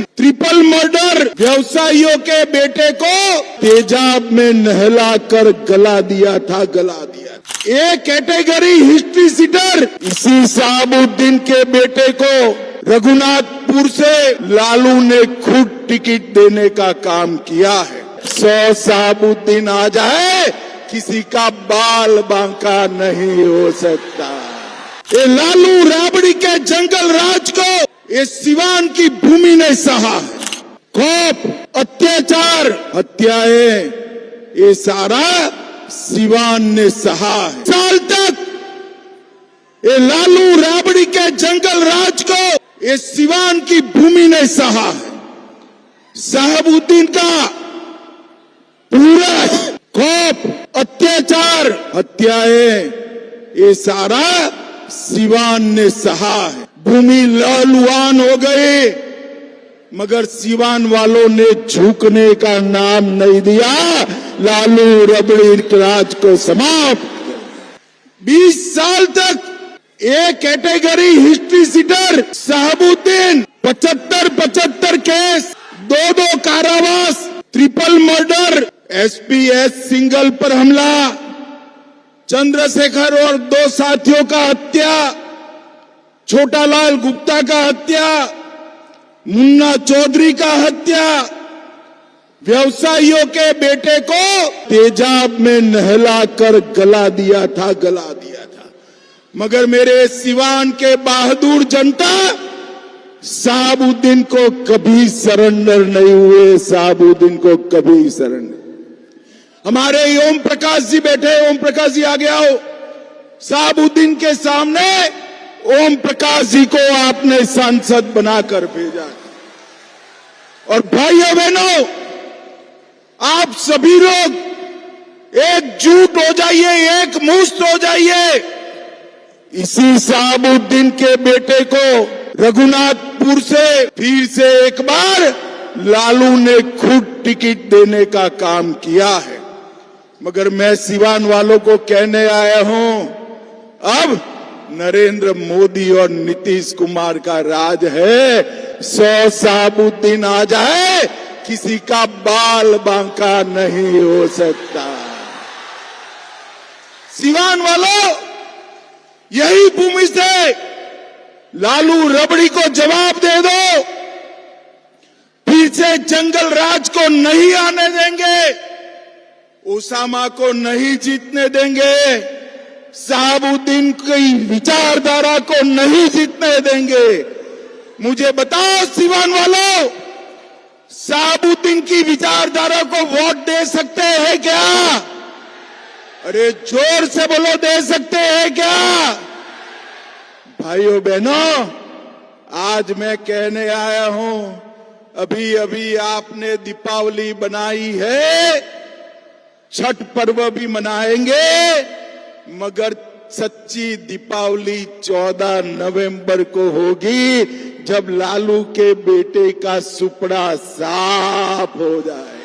Sabuddin triple murder, व्यवसायियों के बेटे को तेजाब में नहलाकर गला दिया था, गला दिया। एक कैटेगरी हिस्ट्री सीटर, इसी साबुद्दीन के बेटे को रघुनाथपुर से लालू ने खुद टिकट देने का काम किया है। 100 साबुद्दीन आ जाए, किसी का बाल बांका नहीं हो सकता। ये लालू राबड़ी के जंगल राज को ये सिवान की भूमि ने सहा है। खौफ, अत्याचार, हत्याएं, ये सारा सिवान ने सहा है। साल तक ये लालू राबड़ी के जंगल राज को ये सिवान की भूमि ने सहा है। साबुद्दीन का पूरा खौफ, अत्याचार, हत्याएं, ये सारा सिवान ने सहा है। भूमि लहलुहान हो गई, मगर सिवान वालों ने झुकने का नाम नहीं दिया। लालू रबड़ी राज को समाप्त। 20 साल तक एक category history sheeter Sabuddin 75 case, 2 कारावास, ट्रिपल मर्डर, एसपीएस सिंगल पर हमला, चंद्रशेखर और 2 साथियों का हत्या, छोटालाल गुप्ता का हत्या, मुन्ना चौधरी का हत्या, व्यवसायियों के बेटे को तेजाब में नहलाकर गला दिया था, गला दिया था। मगर मेरे सिवान के बहादुर जनता साबुद्दीन को कभी सरेंडर नहीं हुए, साबुद्दीन को कभी सरेंडर। हमारे ओम प्रकाश जी बैठे, ओम प्रकाश जी आगे आओ। साबुद्दीन के सामने ओम प्रकाश जी को आपने सांसद बनाकर भेजा। और भाइयों बहनों, आप सभी लोग एकजुट हो जाइए, एक मुश्त हो जाइए। इसी साबुद्दीन के बेटे को रघुनाथपुर से फिर से एक बार लालू ने खुद टिकट देने का काम किया है। मगर मैं सिवान वालों को कहने आया हूं, अब नरेंद्र मोदी और नीतीश कुमार का राज है। 100 साबुद्दीन आ जाए, किसी का बाल बांका नहीं हो सकता। सिवान वालों, यही भूमि से लालू रबड़ी को जवाब दे दो। फिर से जंगल राज को नहीं आने देंगे, ओसामा को नहीं जीतने देंगे, साबुद्दीन की विचारधारा को नहीं जीतने देंगे। मुझे बताओ सिवान वालों, साबुद्दीन की विचारधारा को वोट दे सकते हैं क्या? अरे जोर से बोलो, दे सकते हैं क्या? भाइयों बहनों, आज मैं कहने आया हूं, अभी अभी आपने दीपावली बनाई है, छठ पर्व भी मनाएंगे, मगर सच्ची दीपावली 14 नवंबर को होगी, जब लालू के बेटे का सुपड़ा साफ हो जाए।